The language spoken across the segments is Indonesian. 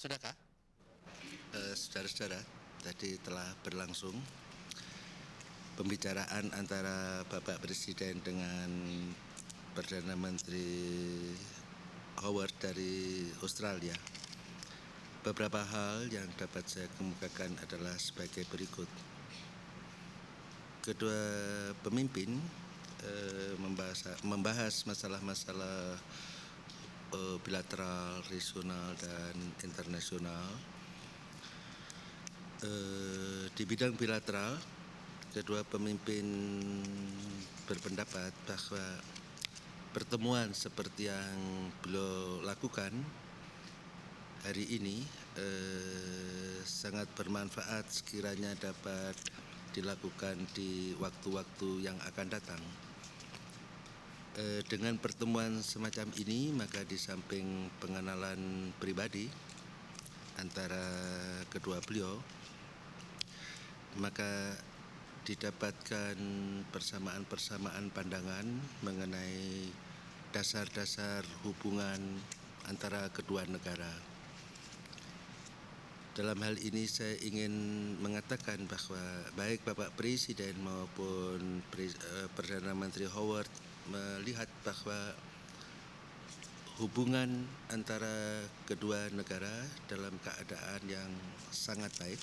Sudahkah? Saudara-saudara, tadi telah berlangsung pembicaraan antara Bapak Presiden dengan Perdana Menteri Howard dari Australia. Beberapa hal yang dapat saya kemukakan adalah sebagai berikut. Kedua pemimpin membahas masalah-masalah bilateral, regional, dan internasional. Di bidang bilateral, kedua pemimpin berpendapat bahwa pertemuan seperti yang beliau lakukan hari ini sangat bermanfaat sekiranya dapat dilakukan di waktu-waktu yang akan datang. Dengan pertemuan semacam ini, maka di samping pengenalan pribadi antara kedua beliau, maka didapatkan persamaan-persamaan pandangan mengenai dasar-dasar hubungan antara kedua negara. Dalam hal ini saya ingin mengatakan bahwa baik Bapak Presiden maupun Perdana Menteri Howard melihat bahwa hubungan antara kedua negara dalam keadaan yang sangat baik.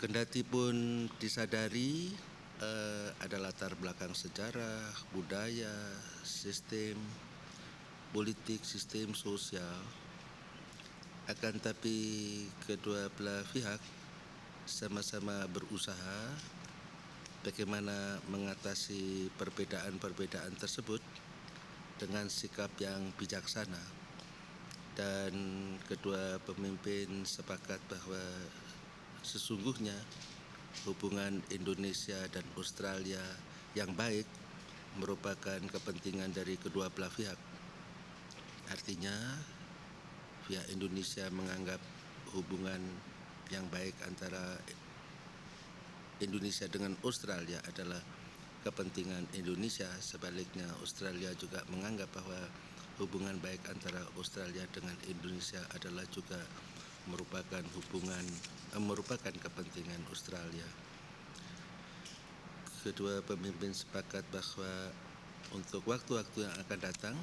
Kendati pun disadari ada latar belakang sejarah, budaya, sistem politik, sistem sosial, akan tapi kedua belah pihak sama-sama berusaha bagaimana mengatasi perbedaan-perbedaan tersebut dengan sikap yang bijaksana, dan kedua pemimpin sepakat bahwa sesungguhnya hubungan Indonesia dan Australia yang baik merupakan kepentingan dari kedua belah pihak. Artinya, pihak Indonesia menganggap hubungan yang baik antara Indonesia dengan Australia adalah kepentingan Indonesia. Sebaliknya, Australia juga menganggap bahwa hubungan baik antara Australia dengan Indonesia adalah juga merupakan kepentingan Australia. Kedua pemimpin sepakat bahwa untuk waktu-waktu yang akan datang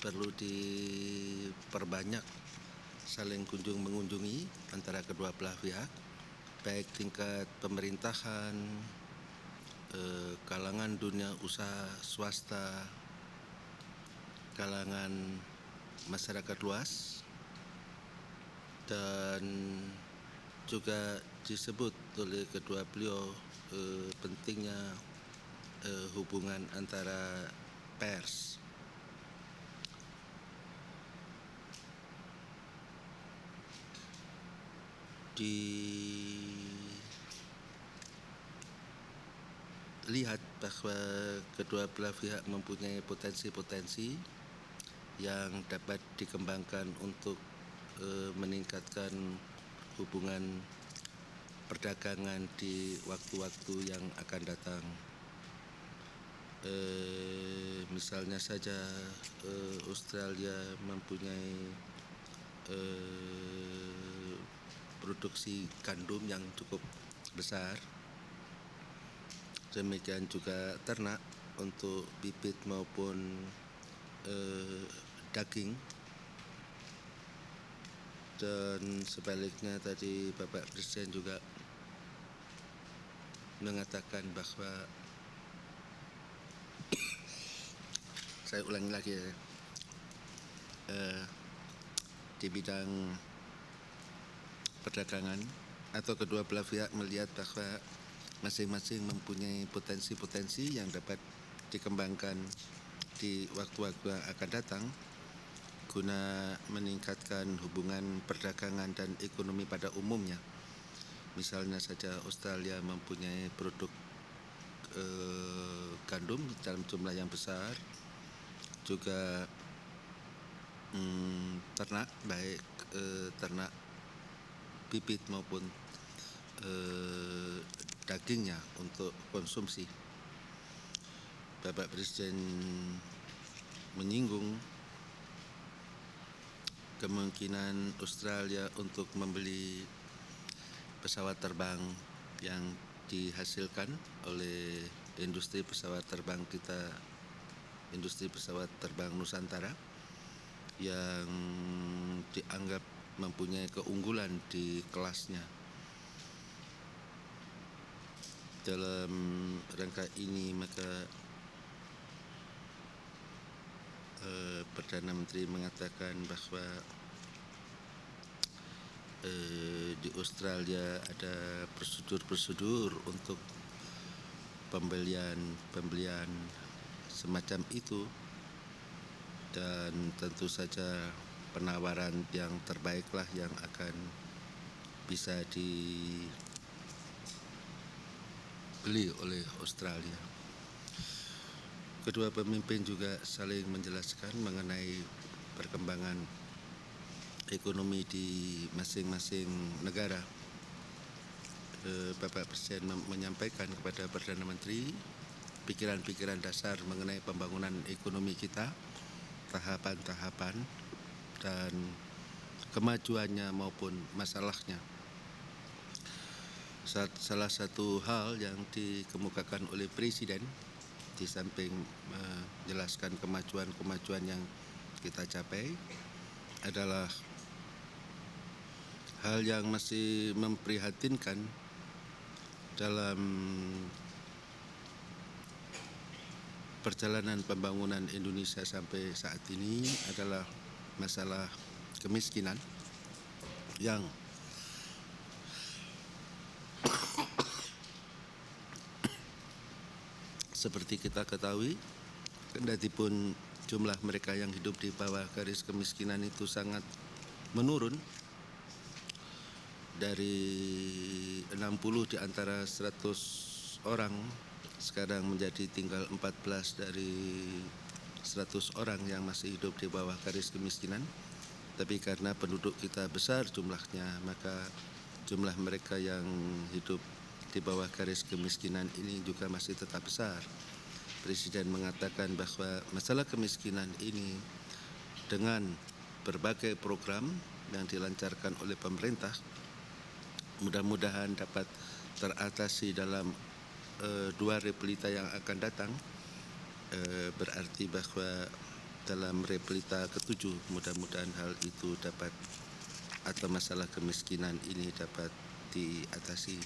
perlu diperbanyak saling kunjung mengunjungi antara kedua belah pihak, baik tingkat pemerintahan, kalangan dunia usaha swasta, kalangan masyarakat luas, dan juga disebut oleh kedua beliau pentingnya hubungan antara pers. Dilihat bahwa kedua belah pihak mempunyai potensi-potensi yang dapat dikembangkan untuk meningkatkan hubungan perdagangan di waktu-waktu yang akan datang. Misalnya saja Australia mempunyai produksi gandum yang cukup besar, demikian juga ternak untuk bibit maupun daging, dan sebaliknya tadi Bapak Presiden juga mengatakan bahwa saya ulangi lagi ya, di bidang perdagangan atau kedua belah pihak melihat bahwa masing-masing mempunyai potensi-potensi yang dapat dikembangkan di waktu-waktu yang akan datang guna meningkatkan hubungan perdagangan dan ekonomi pada umumnya. Misalnya saja Australia mempunyai produk gandum dalam jumlah yang besar, juga ternak, baik ternak bibit maupun dagingnya untuk konsumsi. Bapak Presiden menyinggung kemungkinan Australia untuk membeli pesawat terbang yang dihasilkan oleh industri pesawat terbang kita, industri pesawat terbang Nusantara, yang dianggap mempunyai keunggulan di kelasnya. Dalam rangka ini maka Perdana Menteri mengatakan bahwa di Australia ada prosedur-prosedur untuk pembelian semacam itu, dan tentu saja penawaran yang terbaiklah yang akan bisa dibeli oleh Australia. Kedua pemimpin juga saling menjelaskan mengenai perkembangan ekonomi di masing-masing negara. Bapak Presiden menyampaikan kepada Perdana Menteri pikiran-pikiran dasar mengenai pembangunan ekonomi kita, tahapan-tahapan dan kemajuannya maupun masalahnya. Salah satu hal yang dikemukakan oleh Presiden di samping menjelaskan kemajuan yang kita capai adalah hal yang masih memprihatinkan dalam perjalanan pembangunan Indonesia sampai saat ini adalah masalah kemiskinan yang seperti kita ketahui, kendatipun jumlah mereka yang hidup di bawah garis kemiskinan itu sangat menurun dari 60 di antara 100 orang sekarang menjadi tinggal 14 dari 100 orang yang masih hidup di bawah garis kemiskinan. Tapi karena penduduk kita besar jumlahnya, maka jumlah mereka yang hidup di bawah garis kemiskinan ini juga masih tetap besar. Presiden mengatakan bahwa masalah kemiskinan ini dengan berbagai program yang dilancarkan oleh pemerintah mudah-mudahan dapat teratasi dalam 2 repelita yang akan datang. Berarti bahwa dalam repelita ke-7 mudah-mudahan hal itu dapat, atau masalah kemiskinan ini dapat diatasi.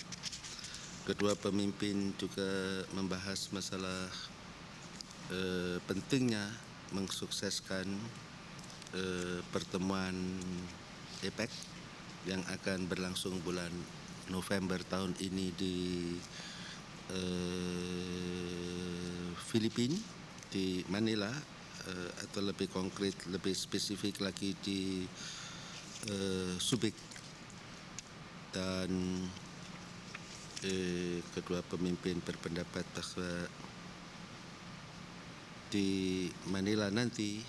Kedua pemimpin juga membahas masalah pentingnya mensukseskan pertemuan APEC yang akan berlangsung bulan November tahun ini di Filipina, di Manila, atau lebih konkret, lebih spesifik lagi di Subic. Dan kedua pemimpin berpendapat bahwa di Manila nanti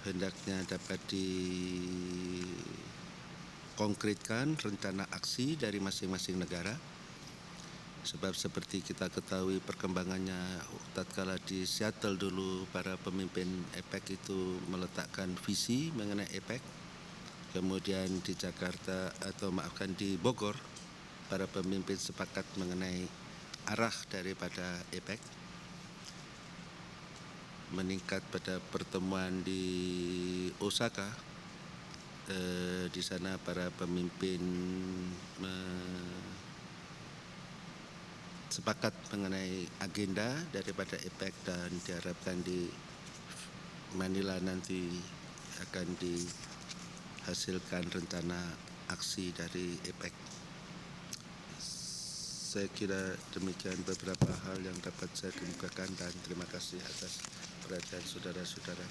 hendaknya dapat dikonkretkan rencana aksi dari masing-masing negara. Sebab seperti kita ketahui perkembangannya, tatkala di Seattle dulu para pemimpin APEC itu meletakkan visi mengenai APEC. Kemudian di Jakarta, di Bogor, para pemimpin sepakat mengenai arah daripada APEC. Meningkat pada pertemuan di Osaka, di sana para pemimpin sepakat mengenai agenda daripada APEC, dan diharapkan di Manila nanti akan dihasilkan rencana aksi dari APEC. Saya kira demikian beberapa hal yang dapat saya kemukakan, dan terima kasih atas perhatian saudara-saudara.